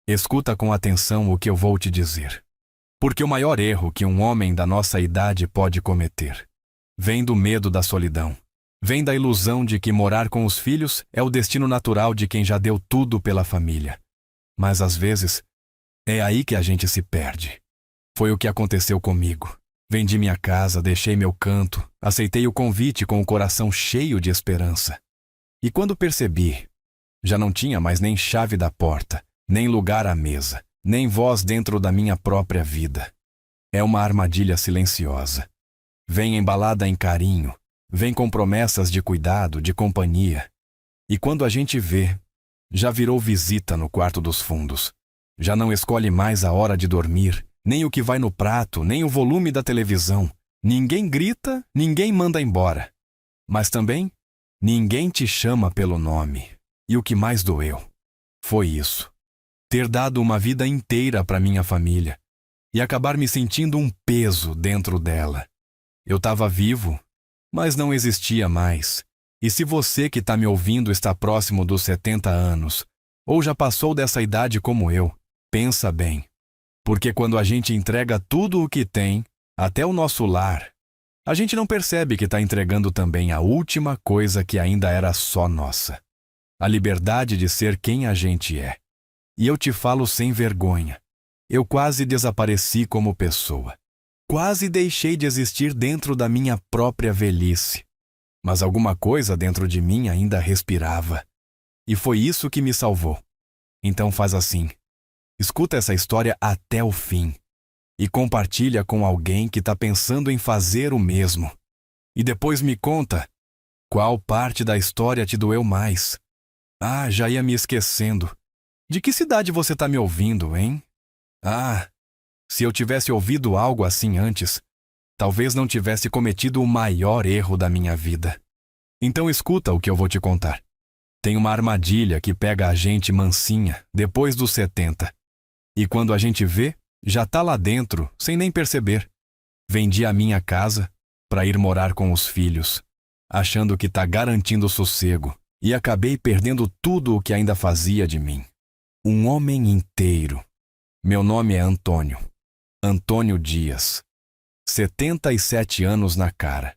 Escuta com atenção o que eu vou te dizer. Porque o maior erro que um homem da nossa idade pode cometer vem do medo da solidão. Vem da ilusão de que morar com os filhos é o destino natural de quem já deu tudo pela família. Mas às vezes, é aí que a gente se perde. Foi o que aconteceu comigo. Vendi minha casa, deixei meu canto, aceitei o convite com o coração cheio de esperança. E quando percebi, já não tinha mais nem chave da porta, nem lugar à mesa, nem voz dentro da minha própria vida. É uma armadilha silenciosa. Vem embalada em carinho, vem com promessas de cuidado, de companhia. E quando a gente vê, já virou visita no quarto dos fundos. Já não escolhe mais a hora de dormir, nem o que vai no prato, nem o volume da televisão. Ninguém grita, ninguém manda embora. Mas também, ninguém te chama pelo nome. E o que mais doeu foi isso. Ter dado uma vida inteira para minha família e acabar me sentindo um peso dentro dela. Eu estava vivo, mas não existia mais. E se você que está me ouvindo está próximo dos 70 anos, ou já passou dessa idade como eu, pensa bem. Porque quando a gente entrega tudo o que tem, até o nosso lar, a gente não percebe que está entregando também a última coisa que ainda era só nossa. A liberdade de ser quem a gente é. E eu te falo sem vergonha. Eu quase desapareci como pessoa. Quase deixei de existir dentro da minha própria velhice. Mas alguma coisa dentro de mim ainda respirava. E foi isso que me salvou. Então faz assim. Escuta essa história até o fim. E compartilha com alguém que está pensando em fazer o mesmo. E depois me conta qual parte da história te doeu mais. Ah, já ia me esquecendo. De que cidade você está me ouvindo, hein? Ah, se eu tivesse ouvido algo assim antes, talvez não tivesse cometido o maior erro da minha vida. Então escuta o que eu vou te contar. Tem uma armadilha que pega a gente mansinha, depois dos 70. E quando a gente vê, já tá lá dentro, sem nem perceber. Vendi a minha casa para ir morar com os filhos, achando que tá garantindo sossego, e acabei perdendo tudo o que ainda fazia de mim. Um homem inteiro. Meu nome é Antônio. Antônio Dias. 77 anos na cara.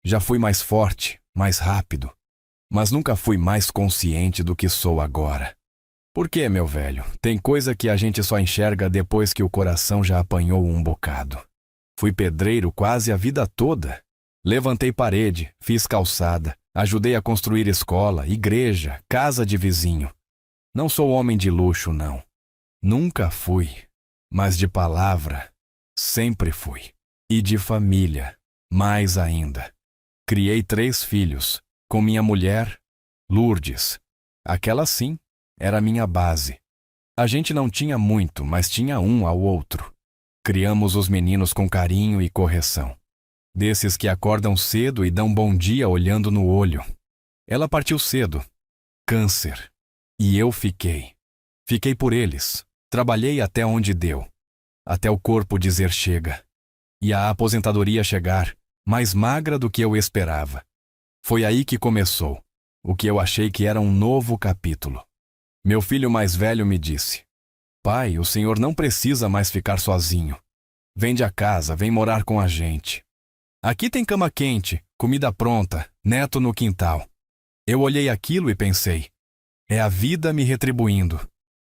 Já fui mais forte, mais rápido, mas nunca fui mais consciente do que sou agora. Por quê, meu velho? Tem coisa que a gente só enxerga depois que o coração já apanhou um bocado. Fui pedreiro quase a vida toda. Levantei parede, fiz calçada, ajudei a construir escola, igreja, casa de vizinho. Não sou homem de luxo, não. Nunca fui. Mas de palavra, sempre fui. E de família, mais ainda. Criei 3 filhos, com minha mulher, Lourdes. Aquela sim, era minha base. A gente não tinha muito, mas tinha um ao outro. Criamos os meninos com carinho e correção. Desses que acordam cedo e dão bom dia olhando no olho. Ela partiu cedo. Câncer. E eu fiquei. Fiquei por eles. Trabalhei até onde deu. Até o corpo dizer chega. E a aposentadoria chegar, mais magra do que eu esperava. Foi aí que começou, o que eu achei que era um novo capítulo. Meu filho mais velho me disse: "Pai, o senhor não precisa mais ficar sozinho. Vende a casa, vem morar com a gente. Aqui tem cama quente, comida pronta, neto no quintal." Eu olhei aquilo e pensei: é a vida me retribuindo.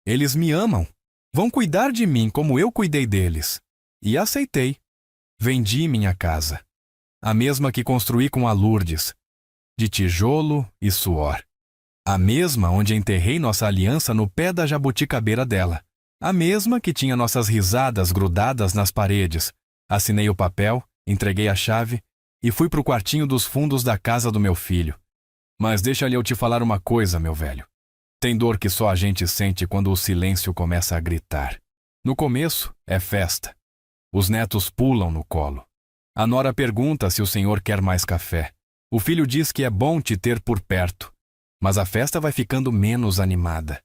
Eles me amam. Vão cuidar de mim como eu cuidei deles. E aceitei. Vendi minha casa. A mesma que construí com a Lourdes, de tijolo e suor. A mesma onde enterrei nossa aliança no pé da jabuticabeira dela. A mesma que tinha nossas risadas grudadas nas paredes. Assinei o papel, entreguei a chave e fui pro quartinho dos fundos da casa do meu filho. Mas deixa-lhe eu te falar uma coisa, meu velho. Tem dor que só a gente sente quando o silêncio começa a gritar. No começo, é festa. Os netos pulam no colo. A nora pergunta se o senhor quer mais café. O filho diz que é bom te ter por perto. Mas a festa vai ficando menos animada.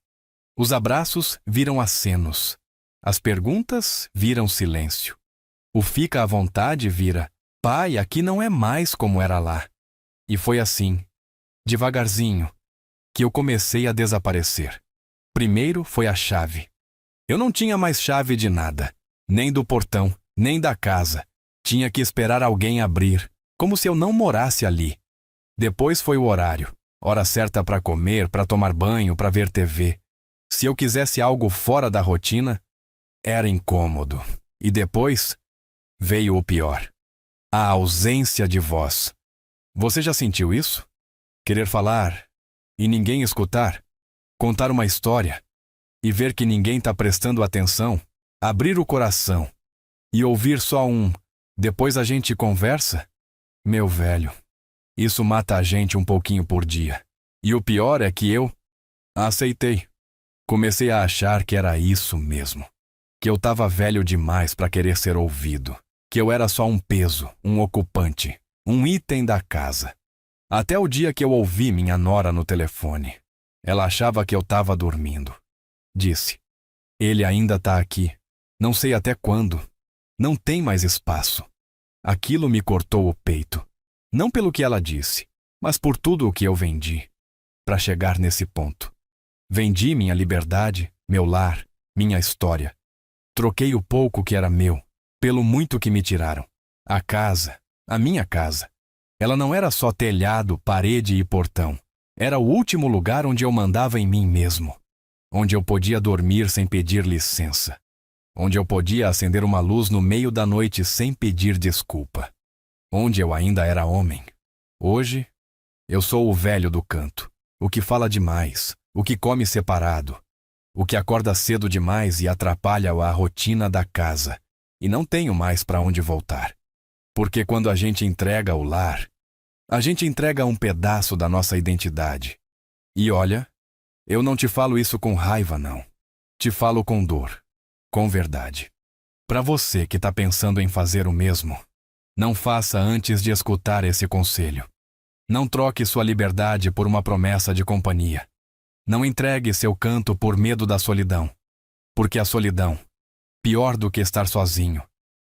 Os abraços viram acenos. As perguntas viram silêncio. O fica à vontade vira: "Pai, aqui não é mais como era lá." E foi assim, devagarzinho, que eu comecei a desaparecer. Primeiro foi a chave. Eu não tinha mais chave de nada, nem do portão, nem da casa. Tinha que esperar alguém abrir, como se eu não morasse ali. Depois foi o horário, hora certa para comer, para tomar banho, para ver TV. Se eu quisesse algo fora da rotina, era incômodo. E depois veio o pior: a ausência de voz. Você já sentiu isso? Querer falar e ninguém escutar? Contar uma história e ver que ninguém está prestando atenção? Abrir o coração e ouvir só um "depois a gente conversa"? Meu velho, isso mata a gente um pouquinho por dia. E o pior é que eu aceitei. Comecei a achar que era isso mesmo. Que eu estava velho demais para querer ser ouvido. Que eu era só um peso, um ocupante, um item da casa. Até o dia que eu ouvi minha nora no telefone. Ela achava que eu estava dormindo. Disse: "Ele ainda está aqui. Não sei até quando. Não tem mais espaço." Aquilo me cortou o peito. Não pelo que ela disse, mas por tudo o que eu vendi para chegar nesse ponto. Vendi minha liberdade, meu lar, minha história. Troquei o pouco que era meu pelo muito que me tiraram. A casa, a minha casa. Ela não era só telhado, parede e portão. Era o último lugar onde eu mandava em mim mesmo. Onde eu podia dormir sem pedir licença. Onde eu podia acender uma luz no meio da noite sem pedir desculpa. Onde eu ainda era homem. Hoje, eu sou o velho do canto, o que fala demais, o que come separado, o que acorda cedo demais e atrapalha a rotina da casa, e não tenho mais para onde voltar. Porque quando a gente entrega o lar, a gente entrega um pedaço da nossa identidade. E olha, eu não te falo isso com raiva, não. Te falo com dor, com verdade. Para você que está pensando em fazer o mesmo, não faça antes de escutar esse conselho. Não troque sua liberdade por uma promessa de companhia. Não entregue seu canto por medo da solidão. Porque a solidão, pior do que estar sozinho,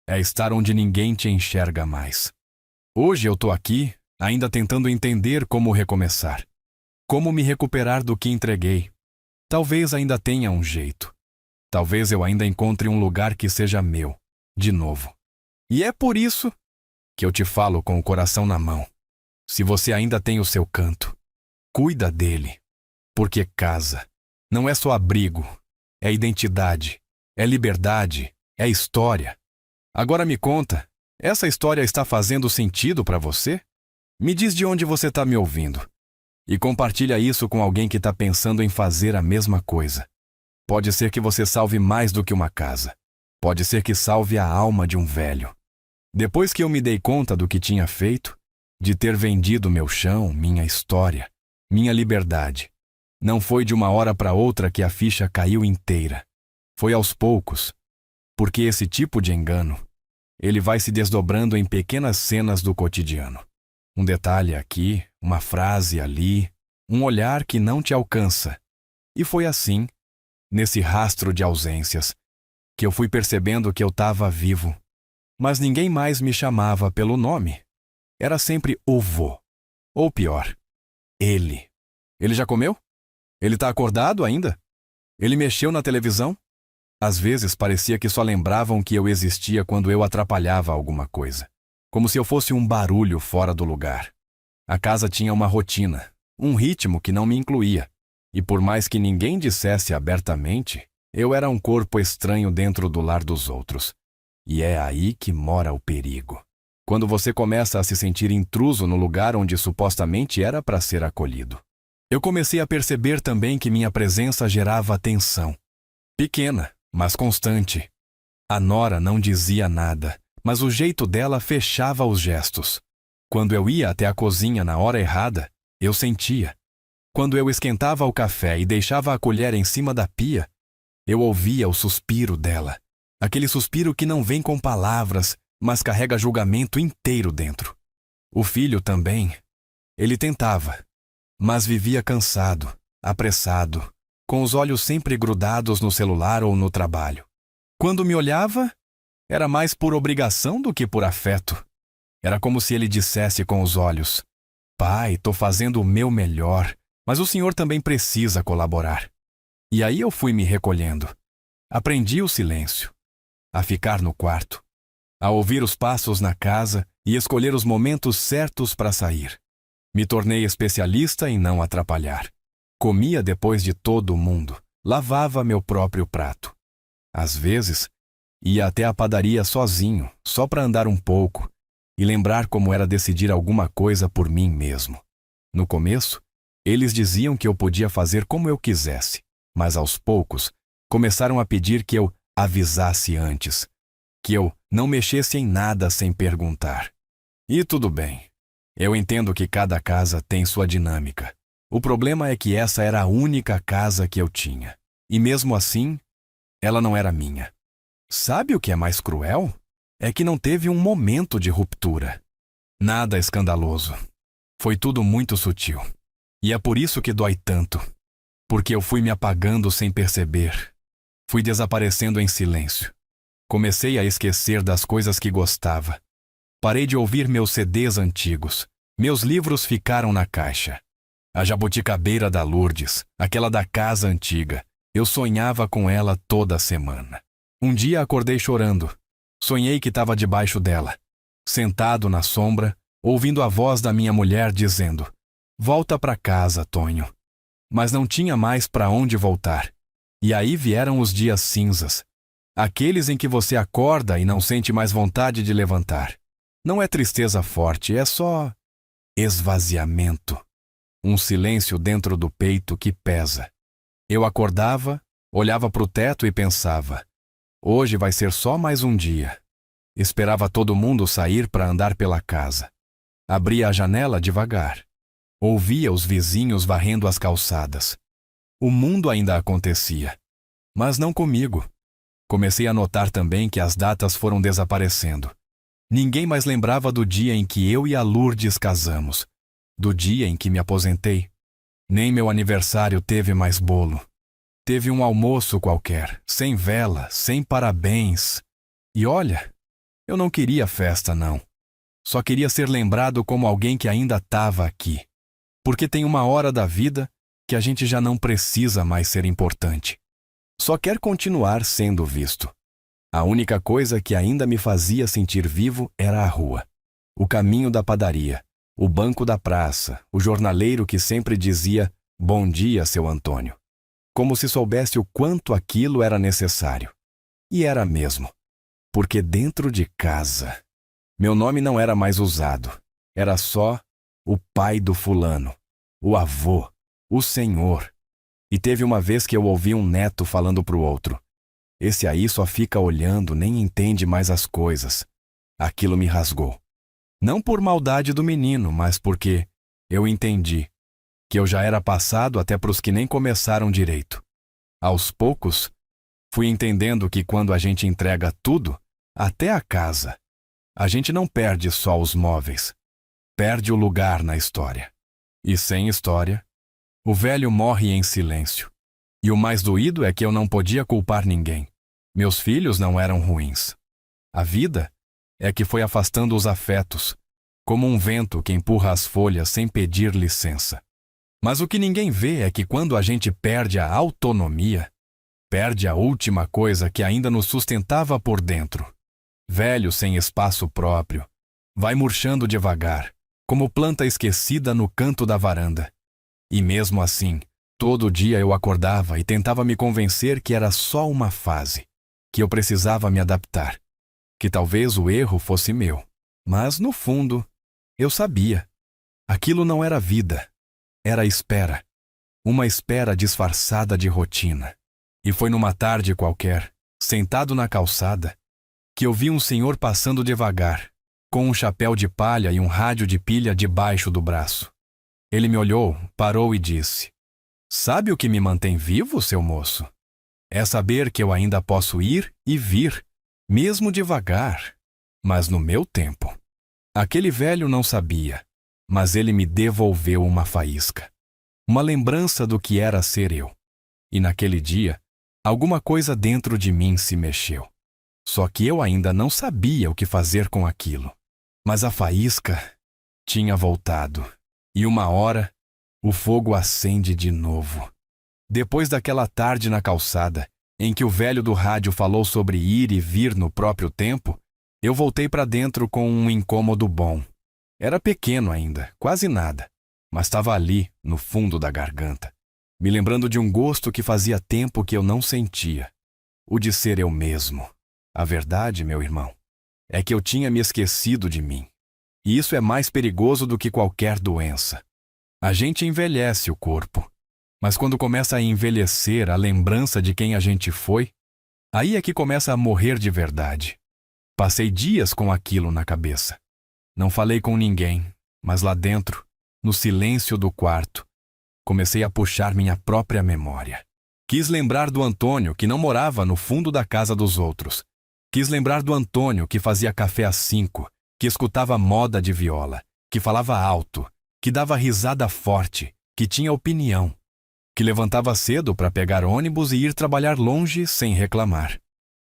é estar onde ninguém te enxerga mais. Hoje eu tô aqui, ainda tentando entender como recomeçar. Como me recuperar do que entreguei. Talvez ainda tenha um jeito. Talvez eu ainda encontre um lugar que seja meu, de novo. E é por isso que eu te falo com o coração na mão. Se você ainda tem o seu canto, cuida dele. Porque casa não é só abrigo, é identidade, é liberdade, é história. Agora me conta, essa história está fazendo sentido para você? Me diz de onde você está me ouvindo. E compartilha isso com alguém que está pensando em fazer a mesma coisa. Pode ser que você salve mais do que uma casa. Pode ser que salve a alma de um velho. Depois que eu me dei conta do que tinha feito, de ter vendido meu chão, minha história, minha liberdade, não foi de uma hora para outra que a ficha caiu inteira. Foi aos poucos, porque esse tipo de engano, ele vai se desdobrando em pequenas cenas do cotidiano. Um detalhe aqui, uma frase ali, um olhar que não te alcança. E foi assim, nesse rastro de ausências, que eu fui percebendo que eu estava vivo. Mas ninguém mais me chamava pelo nome. Era sempre o vô. Ou pior, ele. Ele já comeu? Ele está acordado ainda? Ele mexeu na televisão? Às vezes parecia que só lembravam que eu existia quando eu atrapalhava alguma coisa. Como se eu fosse um barulho fora do lugar. A casa tinha uma rotina, um ritmo que não me incluía. E por mais que ninguém dissesse abertamente, eu era um corpo estranho dentro do lar dos outros. E é aí que mora o perigo. Quando você começa a se sentir intruso no lugar onde supostamente era para ser acolhido. Eu comecei a perceber também que minha presença gerava tensão. Pequena, mas constante. A nora não dizia nada, mas o jeito dela fechava os gestos. Quando eu ia até a cozinha na hora errada, eu sentia. Quando eu esquentava o café e deixava a colher em cima da pia, eu ouvia o suspiro dela. Aquele suspiro que não vem com palavras, mas carrega julgamento inteiro dentro. O filho também. Ele tentava, mas vivia cansado, apressado, com os olhos sempre grudados no celular ou no trabalho. Quando me olhava, era mais por obrigação do que por afeto. Era como se ele dissesse com os olhos: "Pai, tô fazendo o meu melhor, mas o senhor também precisa colaborar." E aí eu fui me recolhendo. Aprendi o silêncio, a ficar no quarto, a ouvir os passos na casa e escolher os momentos certos para sair. Me tornei especialista em não atrapalhar. Comia depois de todo mundo, lavava meu próprio prato. Às vezes, ia até a padaria sozinho, só para andar um pouco e lembrar como era decidir alguma coisa por mim mesmo. No começo, eles diziam que eu podia fazer como eu quisesse, mas aos poucos começaram a pedir que eu avisasse antes, que eu não mexesse em nada sem perguntar. E tudo bem. Eu entendo que cada casa tem sua dinâmica. O problema é que essa era a única casa que eu tinha. E mesmo assim, ela não era minha. Sabe o que é mais cruel? É que não teve um momento de ruptura. Nada escandaloso. Foi tudo muito sutil. E é por isso que dói tanto. Porque eu fui me apagando sem perceber. Fui desaparecendo em silêncio. Comecei a esquecer das coisas que gostava. Parei de ouvir meus CDs antigos. Meus livros ficaram na caixa. A jabuticabeira da Lourdes, aquela da casa antiga. Eu sonhava com ela toda semana. Um dia acordei chorando. Sonhei que estava debaixo dela, sentado na sombra, ouvindo a voz da minha mulher dizendo: "Volta para casa, Tonho." Mas não tinha mais para onde voltar. E aí vieram os dias cinzas, aqueles em que você acorda e não sente mais vontade de levantar. Não é tristeza forte, é só esvaziamento. Um silêncio dentro do peito que pesa. Eu acordava, olhava para o teto e pensava: hoje vai ser só mais um dia. Esperava todo mundo sair para andar pela casa. Abria a janela devagar. Ouvia os vizinhos varrendo as calçadas. O mundo ainda acontecia, mas não comigo. Comecei a notar também que as datas foram desaparecendo. Ninguém mais lembrava do dia em que eu e a Lourdes casamos, do dia em que me aposentei. Nem meu aniversário teve mais bolo. Teve um almoço qualquer, sem vela, sem parabéns. E olha, eu não queria festa, não. Só queria ser lembrado como alguém que ainda estava aqui. Porque tem uma hora da vida que a gente já não precisa mais ser importante. Só quer continuar sendo visto. A única coisa que ainda me fazia sentir vivo era a rua, o caminho da padaria, o banco da praça, o jornaleiro que sempre dizia: "Bom dia, seu Antônio." Como se soubesse o quanto aquilo era necessário. E era mesmo. Porque dentro de casa, meu nome não era mais usado. Era só o pai do fulano, o avô, o senhor. E teve uma vez que eu ouvi um neto falando pro outro: "Esse aí só fica olhando, nem entende mais as coisas." Aquilo me rasgou. Não por maldade do menino, mas porque eu entendi que eu já era passado até pros que nem começaram direito. Aos poucos, fui entendendo que quando a gente entrega tudo, até a casa, a gente não perde só os móveis, perde o lugar na história. E sem história, o velho morre em silêncio. E o mais doído é que eu não podia culpar ninguém. Meus filhos não eram ruins. A vida é que foi afastando os afetos, como um vento que empurra as folhas sem pedir licença. Mas o que ninguém vê é que quando a gente perde a autonomia, perde a última coisa que ainda nos sustentava por dentro. Velho sem espaço próprio, vai murchando devagar, como planta esquecida no canto da varanda. E mesmo assim, todo dia eu acordava e tentava me convencer que era só uma fase, que eu precisava me adaptar, que talvez o erro fosse meu. Mas, no fundo, eu sabia. Aquilo não era vida, era espera. Uma espera disfarçada de rotina. E foi numa tarde qualquer, sentado na calçada, que eu vi um senhor passando devagar, com um chapéu de palha e um rádio de pilha debaixo do braço. Ele me olhou, parou e disse: "Sabe o que me mantém vivo, seu moço? É saber que eu ainda posso ir e vir, mesmo devagar, mas no meu tempo." Aquele velho não sabia, mas ele me devolveu uma faísca, uma lembrança do que era ser eu. E naquele dia, alguma coisa dentro de mim se mexeu. Só que eu ainda não sabia o que fazer com aquilo. Mas a faísca tinha voltado. E uma hora, o fogo acende de novo. Depois daquela tarde na calçada, em que o velho do rádio falou sobre ir e vir no próprio tempo, eu voltei para dentro com um incômodo bom. Era pequeno ainda, quase nada, mas estava ali, no fundo da garganta, me lembrando de um gosto que fazia tempo que eu não sentia, o de ser eu mesmo. A verdade, meu irmão, é que eu tinha me esquecido de mim. E isso é mais perigoso do que qualquer doença. A gente envelhece o corpo, mas quando começa a envelhecer a lembrança de quem a gente foi, aí é que começa a morrer de verdade. Passei dias com aquilo na cabeça. Não falei com ninguém, mas lá dentro, no silêncio do quarto, comecei a puxar minha própria memória. Quis lembrar do Antônio que não morava no fundo da casa dos outros. Quis lembrar do Antônio que fazia café às 5, que escutava moda de viola, que falava alto, que dava risada forte, que tinha opinião, que levantava cedo para pegar ônibus e ir trabalhar longe sem reclamar.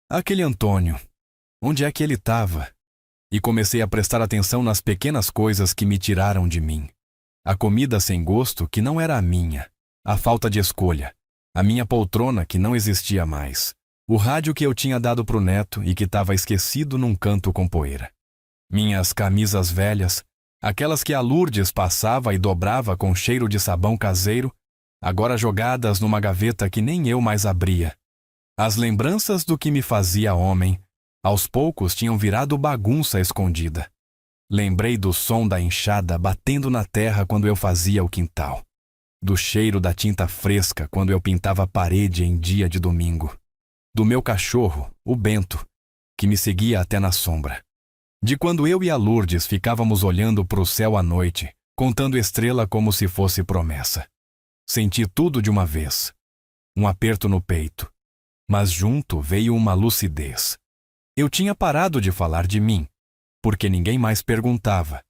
Aquele Antônio, onde é que ele estava? E comecei a prestar atenção nas pequenas coisas que me tiraram de mim. A comida sem gosto que não era a minha, a falta de escolha, a minha poltrona que não existia mais, o rádio que eu tinha dado pro neto e que estava esquecido num canto com poeira. Minhas camisas velhas, aquelas que a Lourdes passava e dobrava com cheiro de sabão caseiro, agora jogadas numa gaveta que nem eu mais abria. As lembranças do que me fazia homem, aos poucos tinham virado bagunça escondida. Lembrei do som da enxada batendo na terra quando eu fazia o quintal, do cheiro da tinta fresca quando eu pintava a parede em dia de domingo, do meu cachorro, o Bento, que me seguia até na sombra, de quando eu e a Lourdes ficávamos olhando para o céu à noite, contando estrela como se fosse promessa. Senti tudo de uma vez, um aperto no peito, mas junto veio uma lucidez. Eu tinha parado de falar de mim, porque ninguém mais perguntava.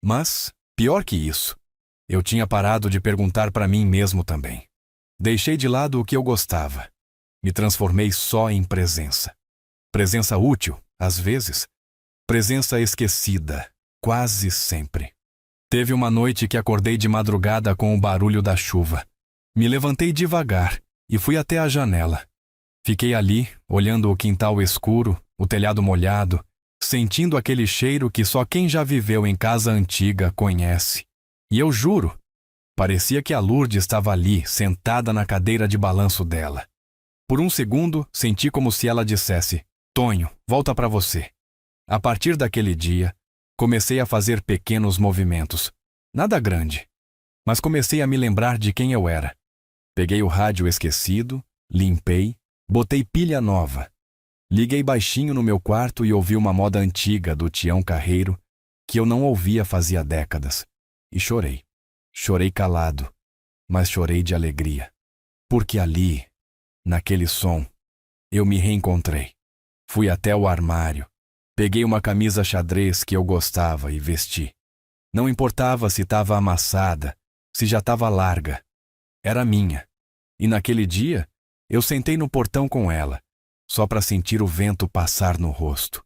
Mas, pior que isso, eu tinha parado de perguntar para mim mesmo também. Deixei de lado o que eu gostava. Me transformei só em presença. Presença útil, às vezes. Presença esquecida, quase sempre. Teve uma noite que acordei de madrugada com o barulho da chuva. Me levantei devagar e fui até a janela. Fiquei ali, olhando o quintal escuro, o telhado molhado, sentindo aquele cheiro que só quem já viveu em casa antiga conhece. E eu juro, parecia que a Lourdes estava ali, sentada na cadeira de balanço dela. Por um segundo, senti como se ela dissesse: "Tonho, volta para você." A partir daquele dia, comecei a fazer pequenos movimentos. Nada grande, mas comecei a me lembrar de quem eu era. Peguei o rádio esquecido, limpei, botei pilha nova. Liguei baixinho no meu quarto e ouvi uma moda antiga do Tião Carreiro que eu não ouvia fazia décadas. E chorei. Chorei calado, mas chorei de alegria. Porque ali, naquele som, eu me reencontrei. Fui até o armário. Peguei uma camisa xadrez que eu gostava e vesti. Não importava se estava amassada, se já estava larga. Era minha. E naquele dia, eu sentei no portão com ela, só para sentir o vento passar no rosto.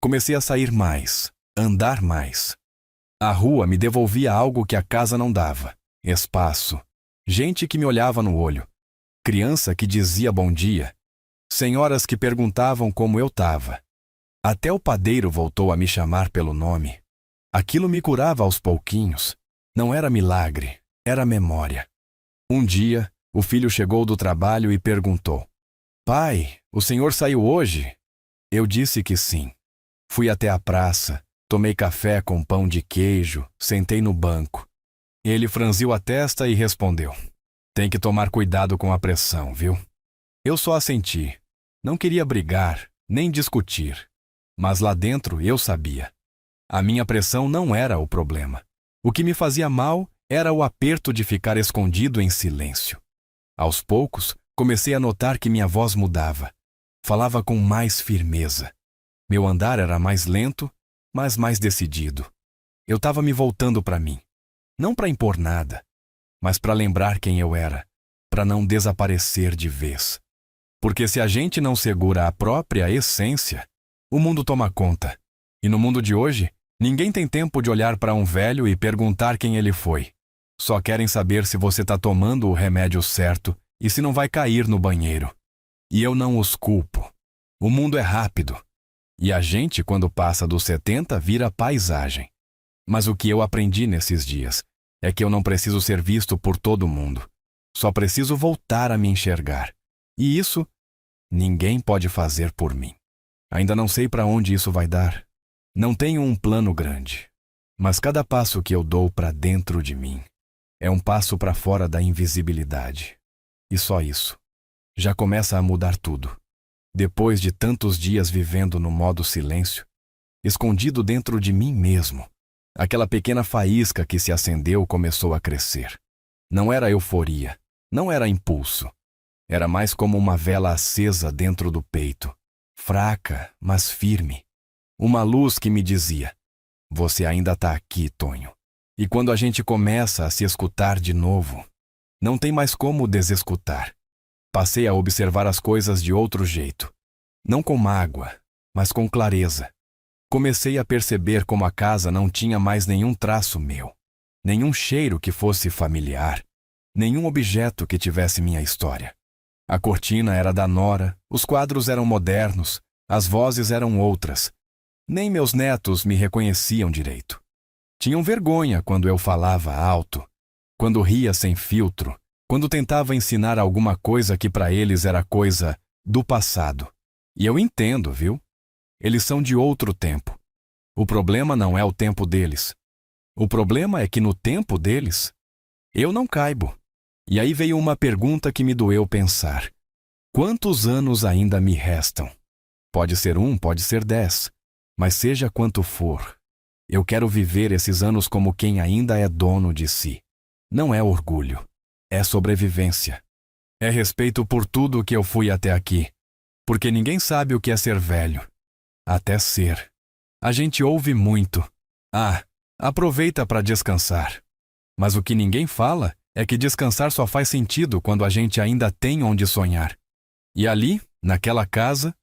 Comecei a sair mais, andar mais. A rua me devolvia algo que a casa não dava: espaço, gente que me olhava no olho, criança que dizia bom dia, senhoras que perguntavam como eu estava. Até o padeiro voltou a me chamar pelo nome. Aquilo me curava aos pouquinhos. Não era milagre, era memória. Um dia, o filho chegou do trabalho e perguntou: "Pai, o senhor saiu hoje?" Eu disse que sim. Fui até a praça, tomei café com pão de queijo, sentei no banco. Ele franziu a testa e respondeu: "Tem que tomar cuidado com a pressão, viu?" Eu só assenti. Não queria brigar, nem discutir. Mas lá dentro eu sabia. A minha pressão não era o problema. O que me fazia mal era o aperto de ficar escondido em silêncio. Aos poucos, comecei a notar que minha voz mudava. Falava com mais firmeza. Meu andar era mais lento, mas mais decidido. Eu estava me voltando para mim. Não para impor nada, mas para lembrar quem eu era, para não desaparecer de vez. Porque se a gente não segura a própria essência, o mundo toma conta. E no mundo de hoje, ninguém tem tempo de olhar para um velho e perguntar quem ele foi. Só querem saber se você está tomando o remédio certo e se não vai cair no banheiro. E eu não os culpo. O mundo é rápido. E a gente, quando passa dos 70, vira paisagem. Mas o que eu aprendi nesses dias é que eu não preciso ser visto por todo mundo. Só preciso voltar a me enxergar. E isso, ninguém pode fazer por mim. Ainda não sei para onde isso vai dar. Não tenho um plano grande. Mas cada passo que eu dou para dentro de mim é um passo para fora da invisibilidade. E só isso. Já começa a mudar tudo. Depois de tantos dias vivendo no modo silêncio, escondido dentro de mim mesmo, aquela pequena faísca que se acendeu começou a crescer. Não era euforia, não era impulso. Era mais como uma vela acesa dentro do peito, fraca, mas firme. Uma luz que me dizia: você ainda está aqui, Tonho. E quando a gente começa a se escutar de novo, não tem mais como desescutar. Passei a observar as coisas de outro jeito. Não com mágoa, mas com clareza. Comecei a perceber como a casa não tinha mais nenhum traço meu, nenhum cheiro que fosse familiar, nenhum objeto que tivesse minha história. A cortina era da nora, os quadros eram modernos, as vozes eram outras. Nem meus netos me reconheciam direito. Tinham vergonha quando eu falava alto, quando ria sem filtro, quando tentava ensinar alguma coisa que para eles era coisa do passado. E eu entendo, viu? Eles são de outro tempo. O problema não é o tempo deles. O problema é que no tempo deles, eu não caibo. E aí veio uma pergunta que me doeu pensar. Quantos anos ainda me restam? Pode ser 1, pode ser 10. Mas seja quanto for, eu quero viver esses anos como quem ainda é dono de si. Não é orgulho, é sobrevivência. É respeito por tudo que eu fui até aqui. Porque ninguém sabe o que é ser velho. Até ser. A gente ouve muito. Aproveita para descansar. Mas o que ninguém fala é que descansar só faz sentido quando a gente ainda tem onde sonhar. E ali, naquela casa,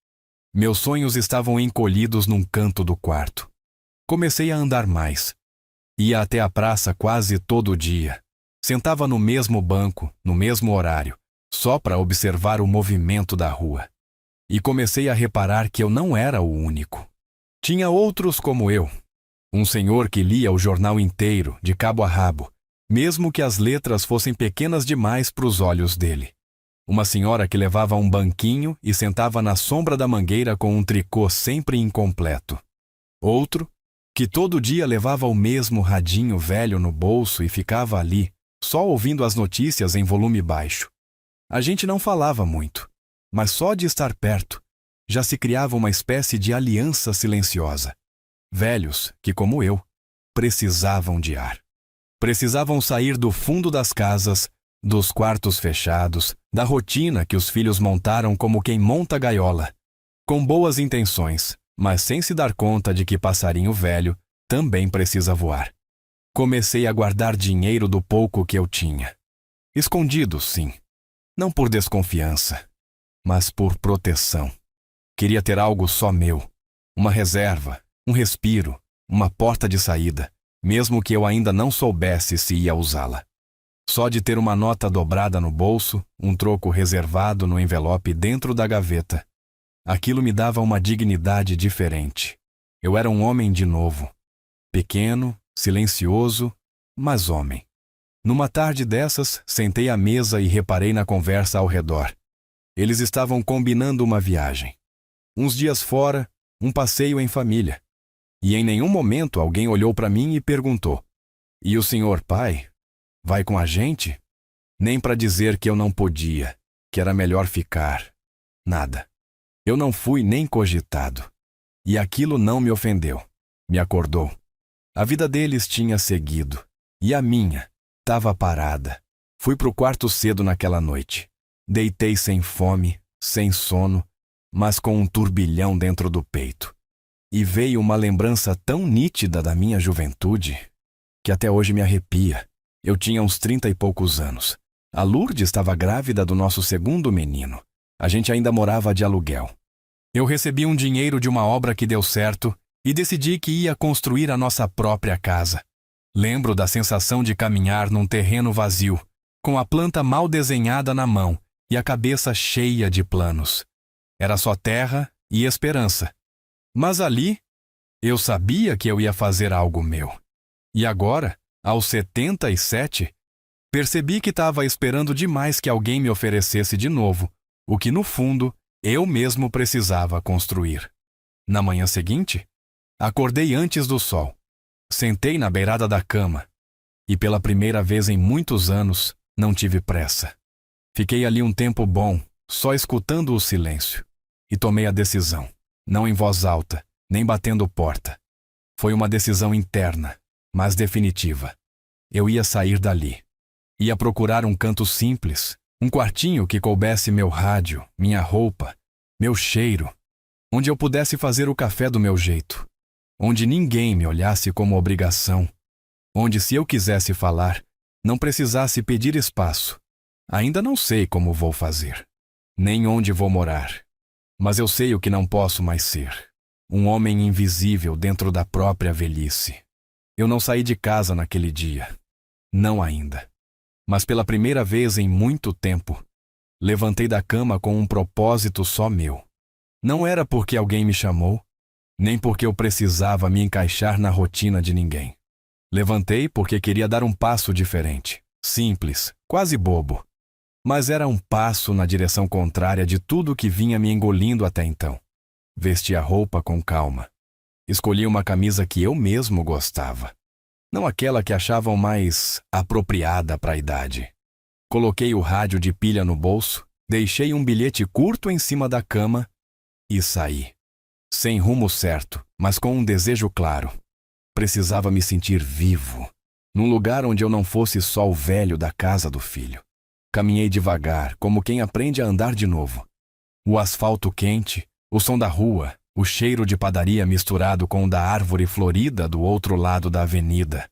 meus sonhos estavam encolhidos num canto do quarto. Comecei a andar mais. Ia até a praça quase todo dia. Sentava no mesmo banco, no mesmo horário, só para observar o movimento da rua. E comecei a reparar que eu não era o único. Tinha outros como eu. Um senhor que lia o jornal inteiro, de cabo a rabo, mesmo que as letras fossem pequenas demais para os olhos dele. Uma senhora que levava um banquinho e sentava na sombra da mangueira com um tricô sempre incompleto. Outro, que todo dia levava o mesmo radinho velho no bolso e ficava ali, só ouvindo as notícias em volume baixo. A gente não falava muito, mas só de estar perto, já se criava uma espécie de aliança silenciosa. Velhos que, como eu, precisavam de ar. Precisavam sair do fundo das casas, dos quartos fechados, da rotina que os filhos montaram como quem monta gaiola, com boas intenções, mas sem se dar conta de que passarinho velho também precisa voar. Comecei a guardar dinheiro do pouco que eu tinha. Escondido, sim. Não por desconfiança, mas por proteção. Queria ter algo só meu, uma reserva, um respiro, uma porta de saída, mesmo que eu ainda não soubesse se ia usá-la. Só de ter uma nota dobrada no bolso, um troco reservado no envelope dentro da gaveta. Aquilo me dava uma dignidade diferente. Eu era um homem de novo. Pequeno, silencioso, mas homem. Numa tarde dessas, sentei à mesa e reparei na conversa ao redor. Eles estavam combinando uma viagem. Uns dias fora, um passeio em família. E em nenhum momento alguém olhou para mim e perguntou: "E o senhor pai? Vai com a gente?" Nem para dizer que eu não podia, que era melhor ficar. Nada. Eu não fui nem cogitado. E aquilo não me ofendeu. Me acordou. A vida deles tinha seguido. E a minha estava parada. Fui pro quarto cedo naquela noite. Deitei sem fome, sem sono, mas com um turbilhão dentro do peito. E veio uma lembrança tão nítida da minha juventude que até hoje me arrepia. Eu tinha uns 30 e poucos anos. A Lourdes estava grávida do nosso segundo menino. A gente ainda morava de aluguel. Eu recebi um dinheiro de uma obra que deu certo e decidi que ia construir a nossa própria casa. Lembro da sensação de caminhar num terreno vazio, com a planta mal desenhada na mão e a cabeça cheia de planos. Era só terra e esperança. Mas ali, eu sabia que eu ia fazer algo meu. E agora, aos 77, percebi que estava esperando demais que alguém me oferecesse de novo o que, no fundo, eu mesmo precisava construir. Na manhã seguinte, acordei antes do sol. Sentei na beirada da cama e, pela primeira vez em muitos anos, não tive pressa. Fiquei ali um tempo bom, só escutando o silêncio. E tomei a decisão, não em voz alta, nem batendo porta. Foi uma decisão interna, mas definitiva. Eu ia sair dali. Ia procurar um canto simples, um quartinho que coubesse meu rádio, minha roupa, meu cheiro, onde eu pudesse fazer o café do meu jeito, onde ninguém me olhasse como obrigação, onde, se eu quisesse falar, não precisasse pedir espaço. Ainda não sei como vou fazer, nem onde vou morar, mas eu sei o que não posso mais ser: um homem invisível dentro da própria velhice. Eu não saí de casa naquele dia, não ainda. Mas pela primeira vez em muito tempo, levantei da cama com um propósito só meu. Não era porque alguém me chamou, nem porque eu precisava me encaixar na rotina de ninguém. Levantei porque queria dar um passo diferente, simples, quase bobo. Mas era um passo na direção contrária de tudo que vinha me engolindo até então. Vesti a roupa com calma. Escolhi uma camisa que eu mesmo gostava. Não aquela que achavam mais apropriada para a idade. Coloquei o rádio de pilha no bolso, deixei um bilhete curto em cima da cama e saí. Sem rumo certo, mas com um desejo claro. Precisava me sentir vivo, num lugar onde eu não fosse só o velho da casa do filho. Caminhei devagar, como quem aprende a andar de novo. O asfalto quente, o som da rua, o cheiro de padaria misturado com o da árvore florida do outro lado da avenida.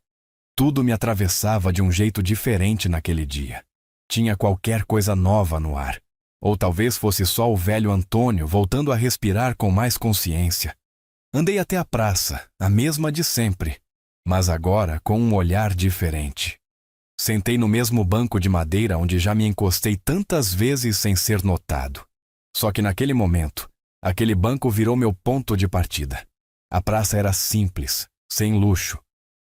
Tudo me atravessava de um jeito diferente naquele dia. Tinha qualquer coisa nova no ar. Ou talvez fosse só o velho Antônio voltando a respirar com mais consciência. Andei até a praça, a mesma de sempre, mas agora com um olhar diferente. Sentei no mesmo banco de madeira onde já me encostei tantas vezes sem ser notado. Só que naquele momento, aquele banco virou meu ponto de partida. A praça era simples, sem luxo.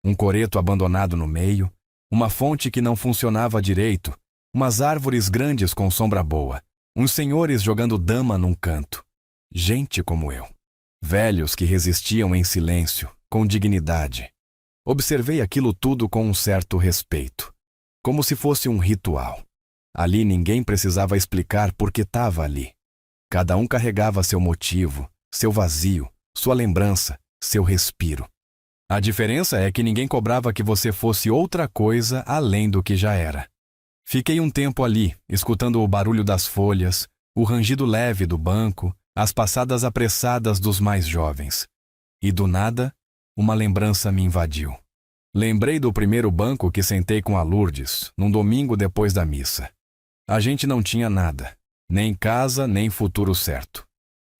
Um coreto abandonado no meio, uma fonte que não funcionava direito, umas árvores grandes com sombra boa, uns senhores jogando dama num canto. Gente como eu. Velhos que resistiam em silêncio, com dignidade. Observei aquilo tudo com um certo respeito, como se fosse um ritual. Ali ninguém precisava explicar por que estava ali. Cada um carregava seu motivo, seu vazio, sua lembrança, seu respiro. A diferença é que ninguém cobrava que você fosse outra coisa além do que já era. Fiquei um tempo ali, escutando o barulho das folhas, o rangido leve do banco, as passadas apressadas dos mais jovens. E do nada, uma lembrança me invadiu. Lembrei do primeiro banco que sentei com a Lourdes, num domingo depois da missa. A gente não tinha nada, nem casa, nem futuro certo.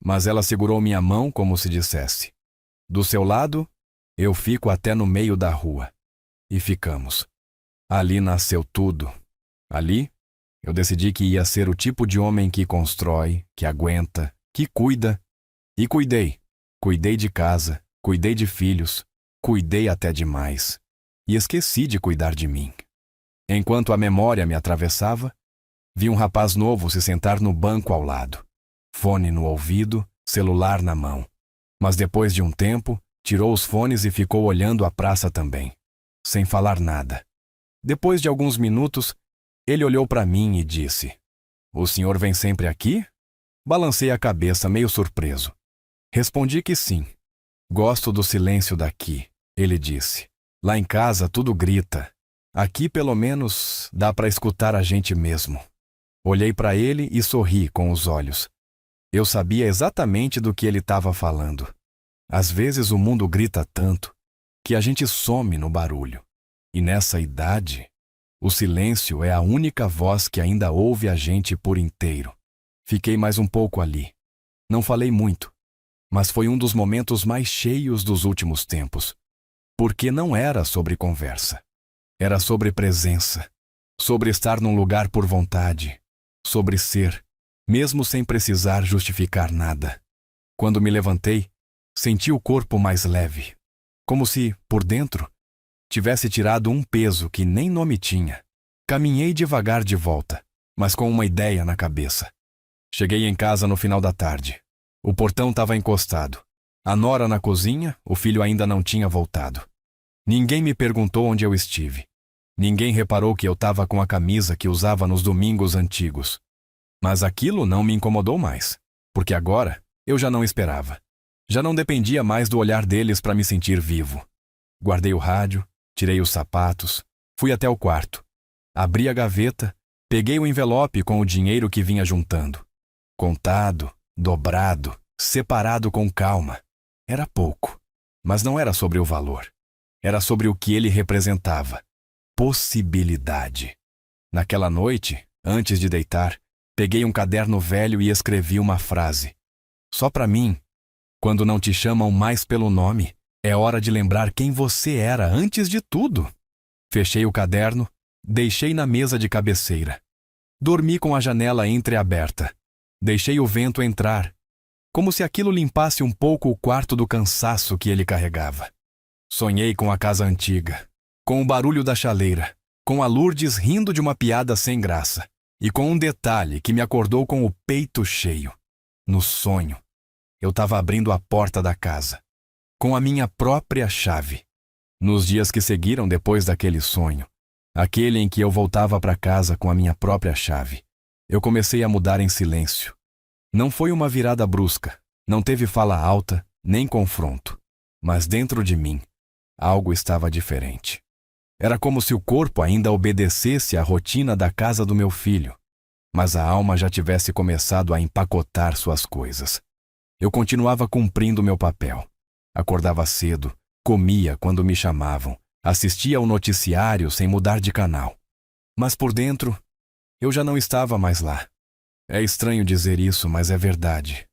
Mas ela segurou minha mão como se dissesse: do seu lado, eu fico até no meio da rua. E ficamos. Ali nasceu tudo. Ali, eu decidi que ia ser o tipo de homem que constrói, que aguenta, que cuida. E cuidei. Cuidei de casa, cuidei de filhos, cuidei até demais. E esqueci de cuidar de mim. Enquanto a memória me atravessava, vi um rapaz novo se sentar no banco ao lado. Fone no ouvido, celular na mão. Mas depois de um tempo, tirou os fones e ficou olhando a praça também, sem falar nada. Depois de alguns minutos, ele olhou para mim e disse: "O senhor vem sempre aqui?" Balancei a cabeça, meio surpreso. Respondi que sim. "Gosto do silêncio daqui", ele disse. "Lá em casa tudo grita. Aqui, pelo menos, dá para escutar a gente mesmo." Olhei para ele e sorri com os olhos. Eu sabia exatamente do que ele estava falando. Às vezes o mundo grita tanto que a gente some no barulho. E nessa idade, o silêncio é a única voz que ainda ouve a gente por inteiro. Fiquei mais um pouco ali. Não falei muito, mas foi um dos momentos mais cheios dos últimos tempos. Porque não era sobre conversa. Era sobre presença. Sobre estar num lugar por vontade. sobre ser, mesmo sem precisar justificar nada. Quando me levantei, senti o corpo mais leve, como se, por dentro, tivesse tirado um peso que nem nome tinha. Caminhei devagar de volta, mas com uma ideia na cabeça. Cheguei em casa no final da tarde. O portão estava encostado. A nora na cozinha, o filho ainda não tinha voltado. Ninguém me perguntou onde eu estive. Ninguém reparou que eu estava com a camisa que usava nos domingos antigos. Mas aquilo não me incomodou mais, porque agora eu já não esperava. Já não dependia mais do olhar deles para me sentir vivo. Guardei o rádio, tirei os sapatos, fui até o quarto. Abri a gaveta, peguei o envelope com o dinheiro que vinha juntando. Contado, dobrado, separado com calma. Era pouco, mas não era sobre o valor. Era sobre o que ele representava. Possibilidade. Naquela noite, antes de deitar, peguei um caderno velho e escrevi uma frase. Só para mim, quando não te chamam mais pelo nome, é hora de lembrar quem você era antes de tudo. Fechei o caderno, deixei na mesa de cabeceira. Dormi com a janela entreaberta. Deixei o vento entrar, como se aquilo limpasse um pouco o quarto do cansaço que ele carregava. Sonhei com a casa antiga, com o barulho da chaleira, com a Lourdes rindo de uma piada sem graça, e com um detalhe que me acordou com o peito cheio. No sonho, eu estava abrindo a porta da casa, com a minha própria chave. Nos dias que seguiram depois daquele sonho, aquele em que eu voltava para casa com a minha própria chave, eu comecei a mudar em silêncio. Não foi uma virada brusca, não teve fala alta, nem confronto. Mas dentro de mim, algo estava diferente. Era como se o corpo ainda obedecesse à rotina da casa do meu filho, mas a alma já tivesse começado a empacotar suas coisas. Eu continuava cumprindo meu papel. Acordava cedo, comia quando me chamavam, assistia ao noticiário sem mudar de canal. Mas por dentro, eu já não estava mais lá. É estranho dizer isso, mas é verdade.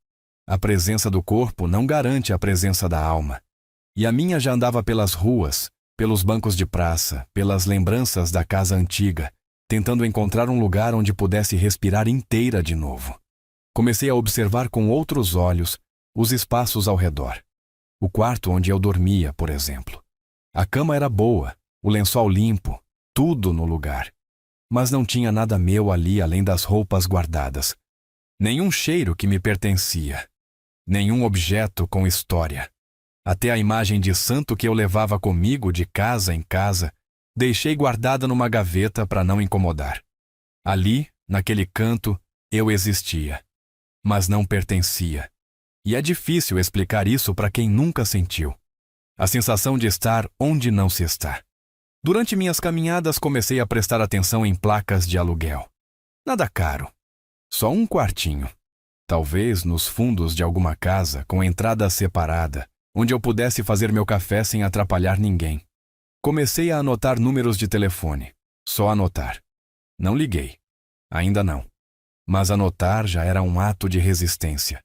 A presença do corpo não garante a presença da alma. E a minha já andava pelas ruas, pelos bancos de praça, pelas lembranças da casa antiga, tentando encontrar um lugar onde pudesse respirar inteira de novo. Comecei a observar com outros olhos os espaços ao redor. O quarto onde eu dormia, por exemplo. A cama era boa, o lençol limpo, tudo no lugar. Mas não tinha nada meu ali além das roupas guardadas. Nenhum cheiro que me pertencia. Nenhum objeto com história. Até a imagem de santo que eu levava comigo de casa em casa, deixei guardada numa gaveta para não incomodar. Ali, naquele canto, eu existia. Mas não pertencia. E é difícil explicar isso para quem nunca sentiu. A sensação de estar onde não se está. Durante minhas caminhadas comecei a prestar atenção em placas de aluguel. Nada caro. Só um quartinho. Talvez nos fundos de alguma casa com entrada separada, onde eu pudesse fazer meu café sem atrapalhar ninguém. Comecei a anotar números de telefone. Só anotar. Não liguei. Ainda não. Mas anotar já era um ato de resistência.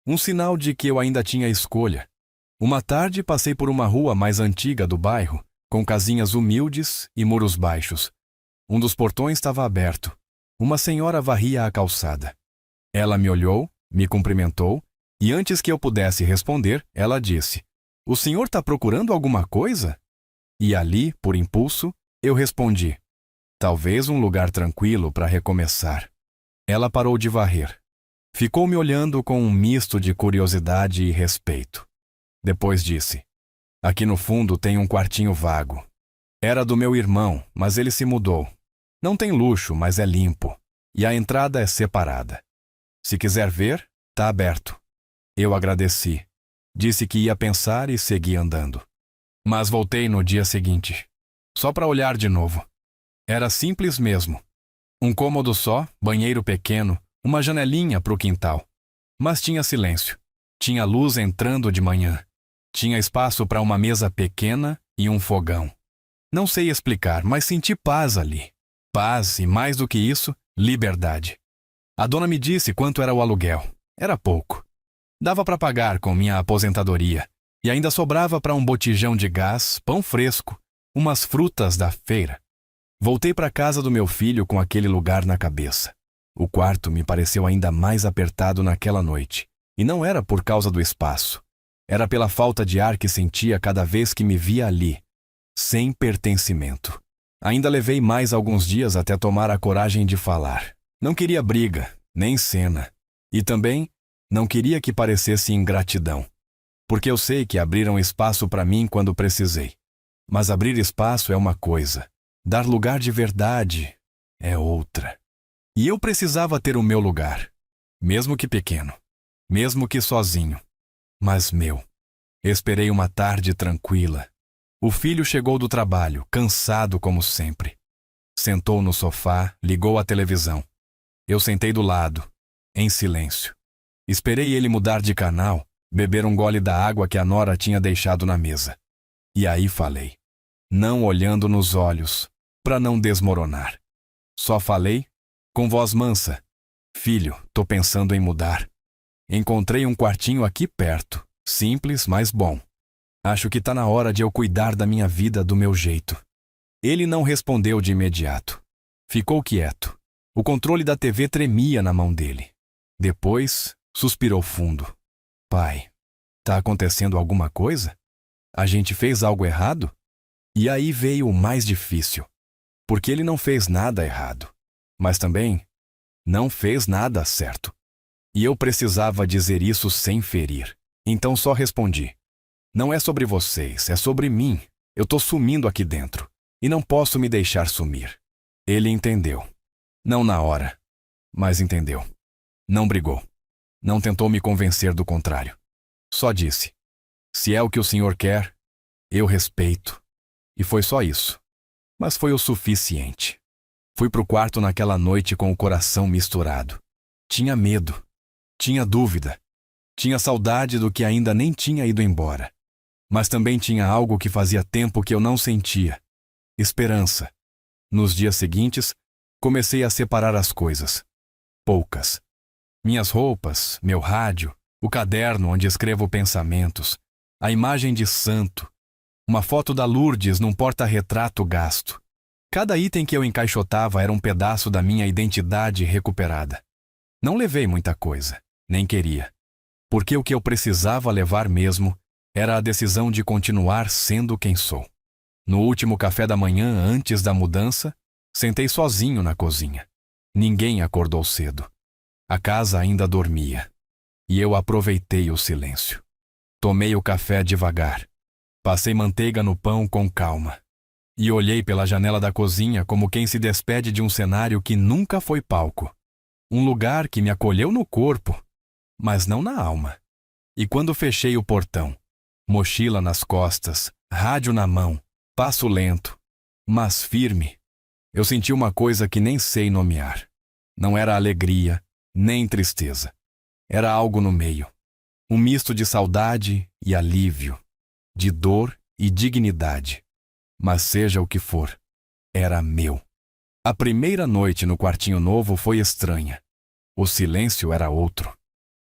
Um sinal de que eu ainda tinha escolha. Uma tarde passei por uma rua mais antiga do bairro, com casinhas humildes e muros baixos. Um dos portões estava aberto. Uma senhora varria a calçada. Ela me olhou, me cumprimentou, e antes que eu pudesse responder, ela disse: "O senhor está procurando alguma coisa?" E ali, por impulso, eu respondi: "Talvez um lugar tranquilo para recomeçar." Ela parou de varrer. Ficou me olhando com um misto de curiosidade e respeito. Depois disse: "Aqui no fundo tem um quartinho vago. Era do meu irmão, mas ele se mudou. Não tem luxo, mas é limpo. E a entrada é separada. Se quiser ver, tá aberto." Eu agradeci. Disse que ia pensar e segui andando. Mas voltei no dia seguinte. Só para olhar de novo. Era simples mesmo. Um cômodo só, banheiro pequeno, uma janelinha para o quintal. Mas tinha silêncio. Tinha luz entrando de manhã. Tinha espaço para uma mesa pequena e um fogão. Não sei explicar, mas senti paz ali. Paz e, mais do que isso, liberdade. A dona me disse quanto era o aluguel. Era pouco. Dava para pagar com minha aposentadoria. E ainda sobrava para um botijão de gás, pão fresco, umas frutas da feira. Voltei para casa do meu filho com aquele lugar na cabeça. O quarto me pareceu ainda mais apertado naquela noite, e não era por causa do espaço. Era pela falta de ar que sentia cada vez que me via ali, sem pertencimento. Ainda levei mais alguns dias até tomar a coragem de falar. Não queria briga, nem cena. E também não queria que parecesse ingratidão. Porque eu sei que abriram espaço para mim quando precisei. Mas abrir espaço é uma coisa, dar lugar de verdade é outra. E eu precisava ter o meu lugar, mesmo que pequeno, mesmo que sozinho, mas meu. Esperei uma tarde tranquila. O filho chegou do trabalho, cansado como sempre. Sentou no sofá, ligou a televisão. Eu sentei do lado, em silêncio. Esperei ele mudar de canal, beber um gole da água que a nora tinha deixado na mesa. E aí falei, não olhando nos olhos, para não desmoronar. Só falei, com voz mansa, filho, tô pensando em mudar. Encontrei um quartinho aqui perto, simples, mas bom. Acho que tá na hora de eu cuidar da minha vida do meu jeito. Ele não respondeu de imediato. Ficou quieto. O controle da TV tremia na mão dele. Depois, suspirou fundo. Pai, tá acontecendo alguma coisa? A gente fez algo errado? E aí veio o mais difícil. Porque ele não fez nada errado. Mas também não fez nada certo. E eu precisava dizer isso sem ferir. Então só respondi. Não é sobre vocês, é sobre mim. Eu tô sumindo aqui dentro. E não posso me deixar sumir. Ele entendeu. Não na hora, mas entendeu. Não brigou. Não tentou me convencer do contrário. Só disse, se é o que o senhor quer, eu respeito. E foi só isso. Mas foi o suficiente. Fui pro quarto naquela noite com o coração misturado. Tinha medo. Tinha dúvida. Tinha saudade do que ainda nem tinha ido embora. Mas também tinha algo que fazia tempo que eu não sentia. Esperança. Nos dias seguintes, comecei a separar as coisas. Poucas. Minhas roupas, meu rádio, o caderno onde escrevo pensamentos, a imagem de santo, uma foto da Lourdes num porta-retrato gasto. Cada item que eu encaixotava era um pedaço da minha identidade recuperada. Não levei muita coisa, nem queria. Porque o que eu precisava levar mesmo era a decisão de continuar sendo quem sou. No último café da manhã antes da mudança, sentei sozinho na cozinha. Ninguém acordou cedo. A casa ainda dormia. E eu aproveitei o silêncio. Tomei o café devagar. Passei manteiga no pão com calma. E olhei pela janela da cozinha como quem se despede de um cenário que nunca foi palco. Um lugar que me acolheu no corpo, mas não na alma. E quando fechei o portão, mochila nas costas, rádio na mão, passo lento, mas firme, eu senti uma coisa que nem sei nomear. Não era alegria, nem tristeza. Era algo no meio. Um misto de saudade e alívio, de dor e dignidade. Mas seja o que for, era meu. A primeira noite no quartinho novo foi estranha. O silêncio era outro.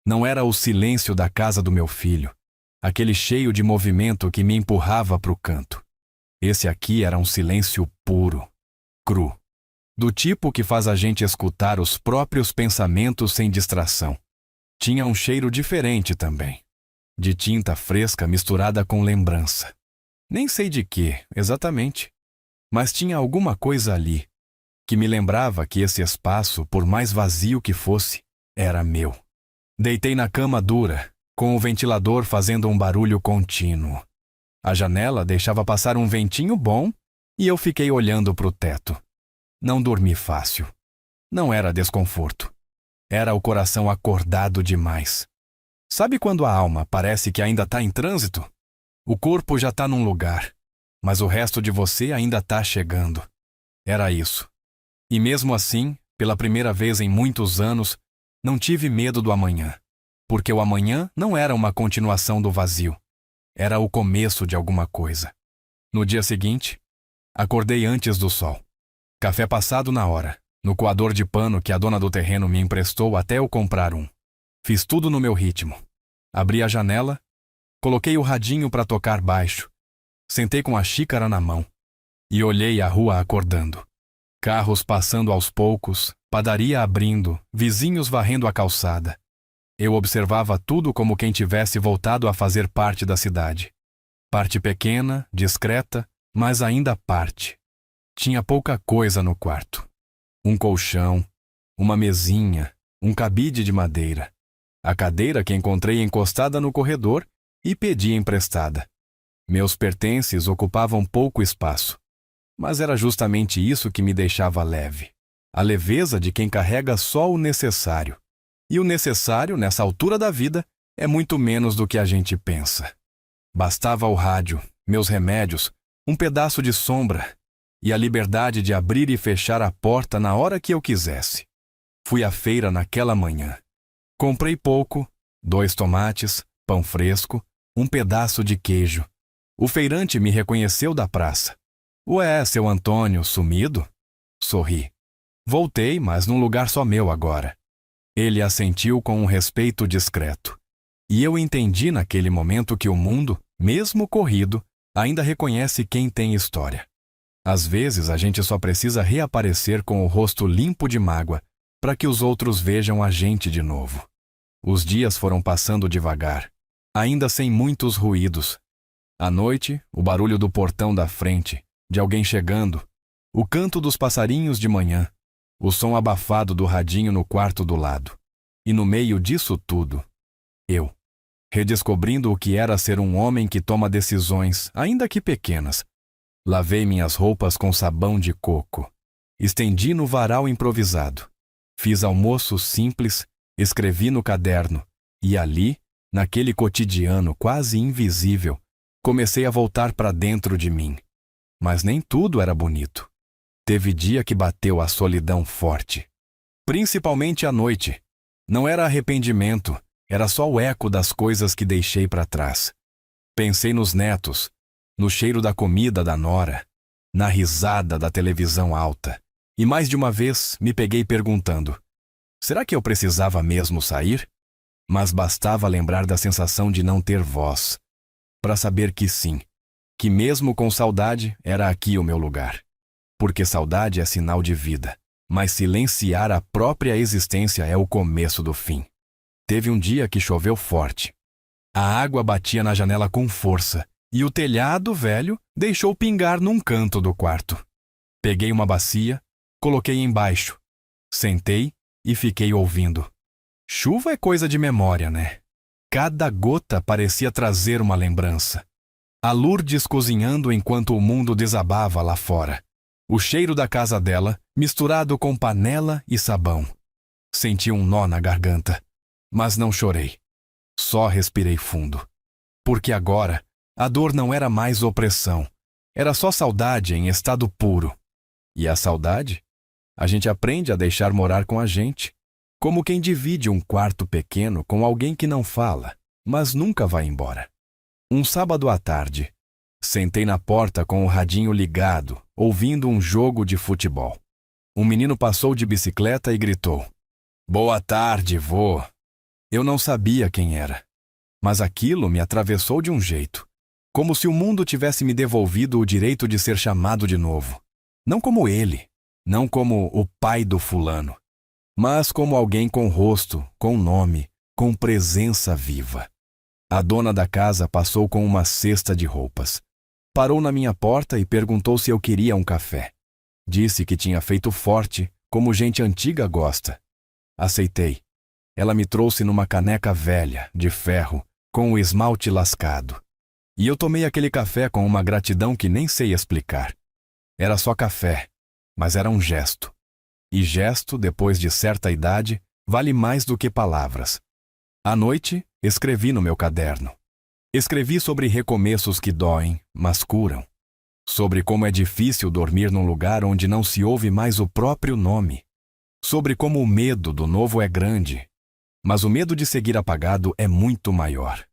Não era o silêncio da casa do meu filho, aquele cheio de movimento que me empurrava para o canto. Esse aqui era um silêncio puro, cru, do tipo que faz a gente escutar os próprios pensamentos sem distração. Tinha um cheiro diferente também, de tinta fresca misturada com lembrança. Nem sei de quê, exatamente, mas tinha alguma coisa ali que me lembrava que esse espaço, por mais vazio que fosse, era meu. Deitei na cama dura, com o ventilador fazendo um barulho contínuo. A janela deixava passar um ventinho bom e eu fiquei olhando para o teto. Não dormi fácil. Não era desconforto. Era o coração acordado demais. Sabe quando a alma parece que ainda está em trânsito? O corpo já está num lugar, mas o resto de você ainda está chegando. Era isso. E mesmo assim, pela primeira vez em muitos anos, não tive medo do amanhã. Porque o amanhã não era uma continuação do vazio. Era o começo de alguma coisa. No dia seguinte, acordei antes do sol. Café passado na hora, no coador de pano que a dona do terreno me emprestou até eu comprar um. Fiz tudo no meu ritmo. Abri a janela, coloquei o radinho para tocar baixo, sentei com a xícara na mão e olhei a rua acordando. Carros passando aos poucos, Padaria abrindo, vizinhos varrendo a calçada. Eu observava tudo como quem tivesse voltado a fazer parte da cidade. Parte pequena, discreta, mas ainda parte. Tinha pouca coisa no quarto. Um colchão, uma mesinha, um cabide de madeira. A cadeira que encontrei encostada no corredor e pedi emprestada. Meus pertences ocupavam pouco espaço. Mas era justamente isso que me deixava leve. A leveza de quem carrega só o necessário. E o necessário, nessa altura da vida, é muito menos do que a gente pensa. Bastava o rádio, meus remédios, um pedaço de sombra e a liberdade de abrir e fechar a porta na hora que eu quisesse. Fui à feira naquela manhã. Comprei pouco, 2 tomates, pão fresco, um pedaço de queijo. O feirante me reconheceu da praça. Ué, seu Antônio, sumido? Sorri. Voltei, mas num lugar só meu agora. Ele assentiu com um respeito discreto. E eu entendi naquele momento que o mundo, mesmo corrido, ainda reconhece quem tem história. Às vezes a gente só precisa reaparecer com o rosto limpo de mágoa para que os outros vejam a gente de novo. Os dias foram passando devagar, ainda sem muitos ruídos. À noite, o barulho do portão da frente, de alguém chegando, o canto dos passarinhos de manhã, o som abafado do radinho no quarto do lado. E no meio disso tudo, eu, redescobrindo o que era ser um homem que toma decisões, ainda que pequenas. Lavei minhas roupas com sabão de coco. Estendi no varal improvisado. Fiz almoço simples, escrevi no caderno. E ali, naquele cotidiano quase invisível, comecei a voltar para dentro de mim. Mas nem tudo era bonito. Teve dia que bateu a solidão forte. Principalmente à noite. Não era arrependimento, era só o eco das coisas que deixei para trás. Pensei nos netos, no cheiro da comida da nora, na risada da televisão alta. E mais de uma vez me peguei perguntando: será que eu precisava mesmo sair? Mas bastava lembrar da sensação de não ter voz, para saber que sim, que mesmo com saudade era aqui o meu lugar. Porque saudade é sinal de vida, mas silenciar a própria existência é o começo do fim. Teve um dia que choveu forte. A água batia na janela com força e o telhado velho deixou pingar num canto do quarto. Peguei uma bacia, coloquei embaixo, sentei e fiquei ouvindo. Chuva é coisa de memória, né? Cada gota parecia trazer uma lembrança. A Lourdes cozinhando enquanto o mundo desabava lá fora. O cheiro da casa dela, misturado com panela e sabão. Senti um nó na garganta, mas não chorei. Só respirei fundo. Porque agora, a dor não era mais opressão. Era só saudade em estado puro. E a saudade? A gente aprende a deixar morar com a gente. Como quem divide um quarto pequeno com alguém que não fala, mas nunca vai embora. Um sábado à tarde, sentei na porta com o radinho ligado, ouvindo um jogo de futebol. Um menino passou de bicicleta e gritou: "Boa tarde, vô." Eu não sabia quem era, mas aquilo me atravessou de um jeito, como se o mundo tivesse me devolvido o direito de ser chamado de novo. Não como ele, não como o pai do fulano, mas como alguém com rosto, com nome, com presença viva. A dona da casa passou com uma cesta de roupas. Parou na minha porta e perguntou se eu queria um café. Disse que tinha feito forte, como gente antiga gosta. Aceitei. Ela me trouxe numa caneca velha, de ferro, com o esmalte lascado. E eu tomei aquele café com uma gratidão que nem sei explicar. Era só café, mas era um gesto. E gesto, depois de certa idade, vale mais do que palavras. À noite, escrevi no meu caderno. Escrevi sobre recomeços que doem, mas curam. Sobre como é difícil dormir num lugar onde não se ouve mais o próprio nome. Sobre como o medo do novo é grande, mas o medo de seguir apagado é muito maior.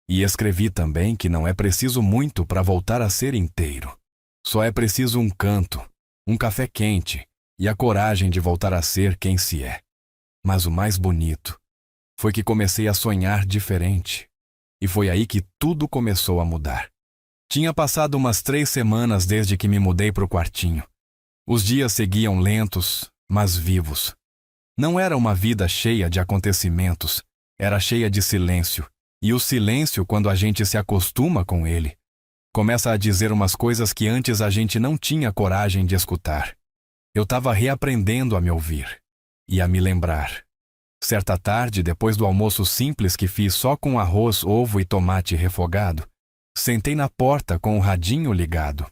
E escrevi também que não é preciso muito para voltar a ser inteiro. Só é preciso um canto, um café quente e a coragem de voltar a ser quem se é. Mas o mais bonito foi que comecei a sonhar diferente. E foi aí que tudo começou a mudar. Tinha passado umas 3 semanas desde que me mudei para o quartinho. Os dias seguiam lentos, mas vivos. Não era uma vida cheia de acontecimentos, era cheia de silêncio. E o silêncio, quando a gente se acostuma com ele, começa a dizer umas coisas que antes a gente não tinha coragem de escutar. Eu estava reaprendendo a me ouvir e a me lembrar. Certa tarde, depois do almoço simples que fiz só com arroz, ovo e tomate refogado, sentei na porta com o radinho ligado.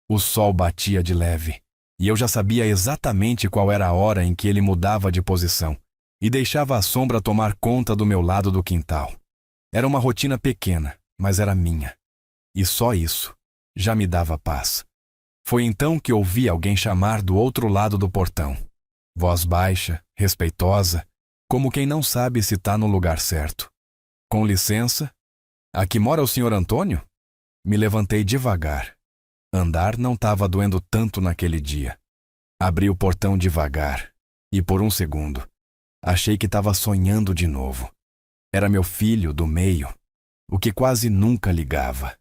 O sol batia de leve, e eu já sabia exatamente qual era a hora em que ele mudava de posição e deixava a sombra tomar conta do meu lado do quintal. Era uma rotina pequena, mas era minha. E só isso já me dava paz. Foi então que ouvi alguém chamar do outro lado do portão. Voz baixa, respeitosa, como quem não sabe se está no lugar certo. Com licença, aqui mora o senhor Antônio? Me levantei devagar. Andar não estava doendo tanto naquele dia. Abri o portão devagar e, por um segundo, achei que estava sonhando de novo. Era meu filho do meio, o que quase nunca ligava.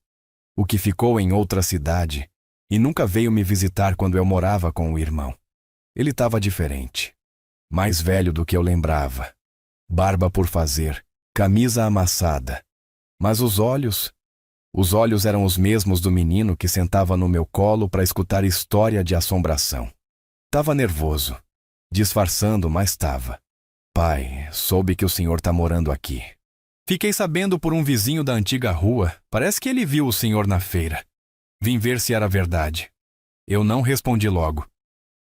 O que ficou em outra cidade e nunca veio me visitar quando eu morava com o irmão. Ele estava diferente. Mais velho do que eu lembrava. Barba por fazer, camisa amassada. Mas os olhos eram os mesmos do menino que sentava no meu colo para escutar história de assombração. Tava nervoso, disfarçando, mas estava. Pai, soube que o senhor tá morando aqui. Fiquei sabendo por um vizinho da antiga rua. Parece que ele viu o senhor na feira. Vim ver se era verdade. Eu não respondi logo.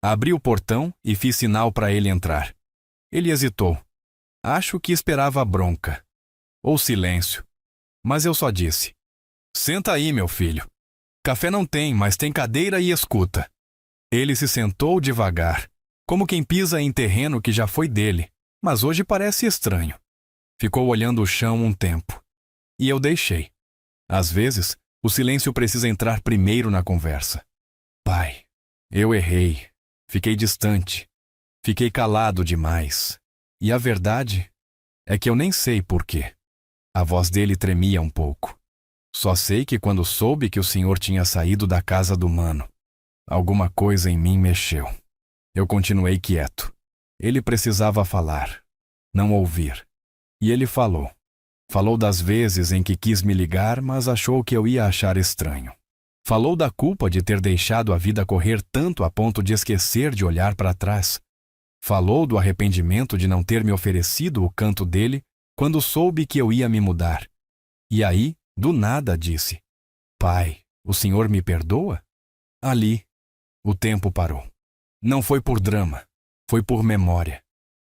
Abri o portão e fiz sinal para ele entrar. Ele hesitou. Acho que esperava a bronca. Ou silêncio. Mas eu só disse: senta aí, meu filho. Café não tem, mas tem cadeira e escuta. Ele se sentou devagar, como quem pisa em terreno que já foi dele, mas hoje parece estranho. Ficou olhando o chão um tempo. E eu deixei. Às vezes, o silêncio precisa entrar primeiro na conversa. Pai, eu errei. Fiquei distante. Fiquei calado demais. E a verdade é que eu nem sei por quê. A voz dele tremia um pouco. Só sei que quando soube que o senhor tinha saído da casa do mano, alguma coisa em mim mexeu. Eu continuei quieto. Ele precisava falar, não ouvir. E ele falou. Falou das vezes em que quis me ligar, mas achou que eu ia achar estranho. Falou da culpa de ter deixado a vida correr tanto a ponto de esquecer de olhar para trás. Falou do arrependimento de não ter me oferecido o canto dele quando soube que eu ia me mudar. E aí, do nada, disse: Pai, o senhor me perdoa? Ali, o tempo parou. Não foi por drama, foi por memória.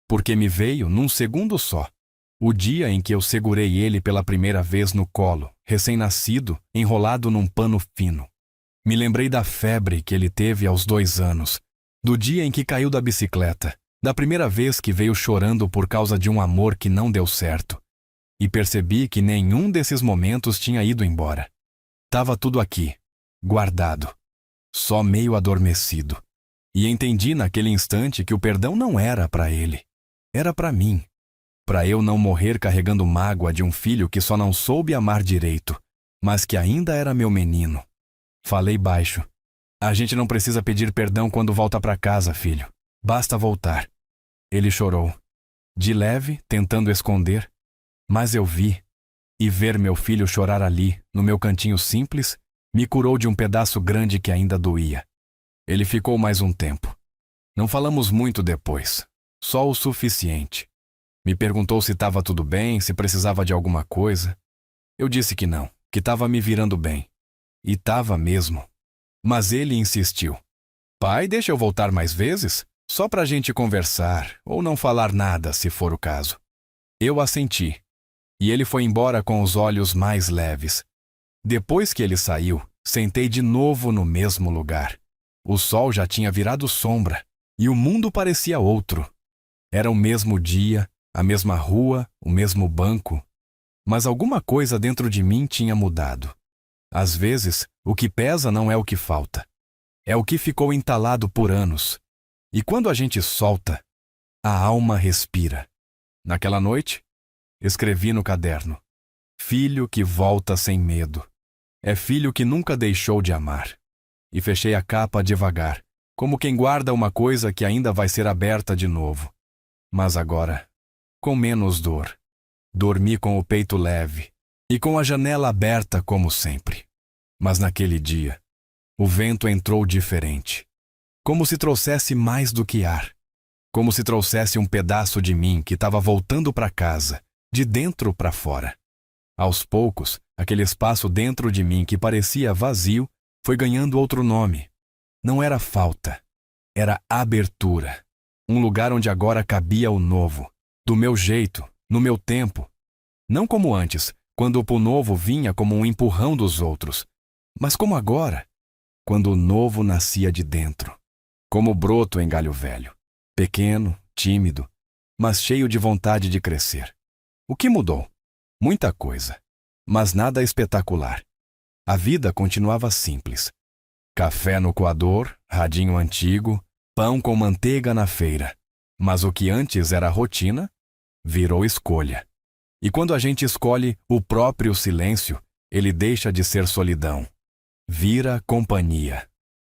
Porque me veio num segundo só. O dia em que eu segurei ele pela primeira vez no colo, recém-nascido, enrolado num pano fino. Me lembrei da febre que ele teve aos 2 anos, do dia em que caiu da bicicleta, da primeira vez que veio chorando por causa de um amor que não deu certo. E percebi que nenhum desses momentos tinha ido embora. Tava tudo aqui, guardado, só meio adormecido. E entendi naquele instante que o perdão não era para ele, era para mim. Para eu não morrer carregando mágoa de um filho que só não soube amar direito, mas que ainda era meu menino. Falei baixo. A gente não precisa pedir perdão quando volta para casa, filho. Basta voltar. Ele chorou. De leve, tentando esconder. Mas eu vi. E ver meu filho chorar ali, no meu cantinho simples, me curou de um pedaço grande que ainda doía. Ele ficou mais um tempo. Não falamos muito depois. Só o suficiente. Me perguntou se estava tudo bem, se precisava de alguma coisa. Eu disse que não, que estava me virando bem. E estava mesmo. Mas ele insistiu. Pai, deixa eu voltar mais vezes? Só pra gente conversar, ou não falar nada, se for o caso. Eu assenti. E ele foi embora com os olhos mais leves. Depois que ele saiu, sentei de novo no mesmo lugar. O sol já tinha virado sombra, e o mundo parecia outro. Era o mesmo dia, a mesma rua, o mesmo banco. Mas alguma coisa dentro de mim tinha mudado. Às vezes, o que pesa não é o que falta. É o que ficou entalado por anos. E quando a gente solta, a alma respira. Naquela noite, escrevi no caderno: filho que volta sem medo. É filho que nunca deixou de amar. E fechei a capa devagar, como quem guarda uma coisa que ainda vai ser aberta de novo. Mas agora, com menos dor, dormi com o peito leve e com a janela aberta como sempre. Mas naquele dia, o vento entrou diferente, como se trouxesse mais do que ar, como se trouxesse um pedaço de mim que estava voltando para casa, de dentro para fora. Aos poucos, aquele espaço dentro de mim que parecia vazio foi ganhando outro nome. Não era falta, era abertura. Um lugar onde agora cabia o novo, do meu jeito, no meu tempo. Não como antes, quando o novo vinha como um empurrão dos outros, mas como agora, quando o novo nascia de dentro, como broto em galho velho, pequeno, tímido, mas cheio de vontade de crescer. O que mudou? Muita coisa, mas nada espetacular. A vida continuava simples. Café no coador, radinho antigo, pão com manteiga na feira. Mas o que antes era rotina, virou escolha. E quando a gente escolhe o próprio silêncio, ele deixa de ser solidão. Vira companhia.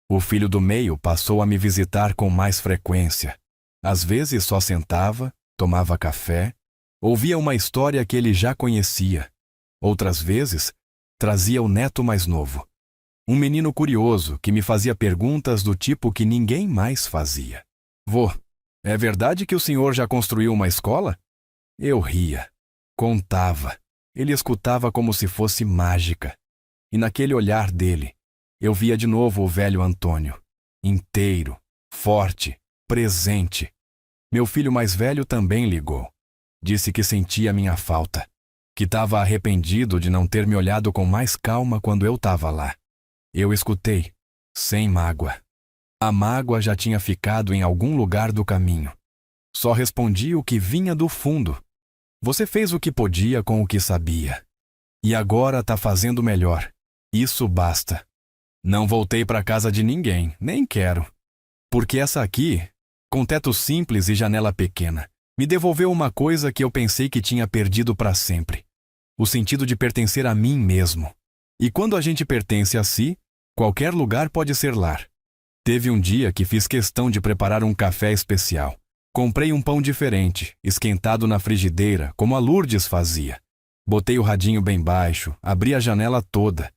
O filho do meio passou a me visitar com mais frequência. Às vezes só sentava, tomava café, ouvia uma história que ele já conhecia. Outras vezes, trazia o neto mais novo. Um menino curioso que me fazia perguntas do tipo que ninguém mais fazia. Vô, é verdade que o senhor já construiu uma escola? Eu ria. Contava. Ele escutava como se fosse mágica. E naquele olhar dele, eu via de novo o velho Antônio. Inteiro, forte, presente. Meu filho mais velho também ligou. Disse que sentia minha falta. Que estava arrependido de não ter me olhado com mais calma quando eu estava lá. Eu escutei, sem mágoa. A mágoa já tinha ficado em algum lugar do caminho. Só respondi o que vinha do fundo. Você fez o que podia com o que sabia. E agora está fazendo melhor. Isso basta. Não voltei para casa de ninguém, nem quero. Porque essa aqui, com teto simples e janela pequena, me devolveu uma coisa que eu pensei que tinha perdido para sempre. O sentido de pertencer a mim mesmo. E quando a gente pertence a si, qualquer lugar pode ser lar. Teve um dia que fiz questão de preparar um café especial. Comprei um pão diferente, esquentado na frigideira, como a Lourdes fazia. Botei o radinho bem baixo, abri a janela toda.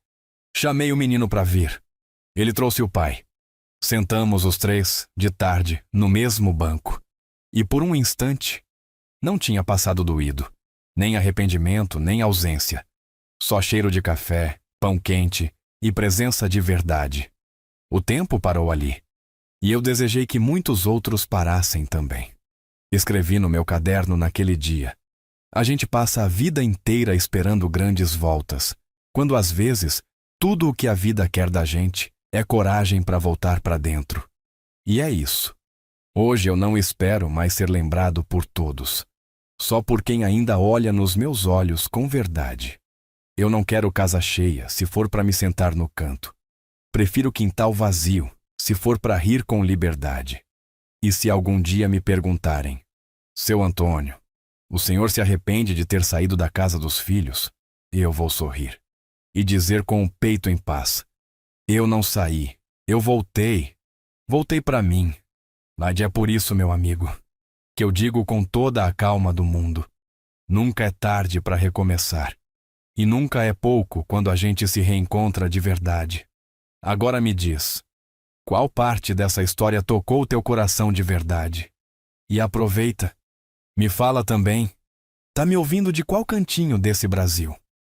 Chamei o menino para vir. Ele trouxe o pai. Sentamos os três, de tarde, no mesmo banco. E por um instante, não tinha passado doído. Nem arrependimento, nem ausência. Só cheiro de café, pão quente e presença de verdade. O tempo parou ali. E eu desejei que muitos outros parassem também. Escrevi no meu caderno naquele dia. A gente passa a vida inteira esperando grandes voltas, quando às vezes tudo o que a vida quer da gente é coragem para voltar para dentro. E é isso. Hoje eu não espero mais ser lembrado por todos, só por quem ainda olha nos meus olhos com verdade. Eu não quero casa cheia se for para me sentar no canto. Prefiro quintal vazio, se for para rir com liberdade. E se algum dia me perguntarem, Seu Antônio, o senhor se arrepende de ter saído da casa dos filhos? Eu vou sorrir e dizer com o peito em paz, eu não saí, eu voltei. Voltei para mim. Mas é por isso, meu amigo, que eu digo com toda a calma do mundo, nunca é tarde para recomeçar. E nunca é pouco quando a gente se reencontra de verdade. Agora me diz, qual parte dessa história tocou teu coração de verdade? E aproveita. Me fala também. Tá me ouvindo de qual cantinho desse Brasil?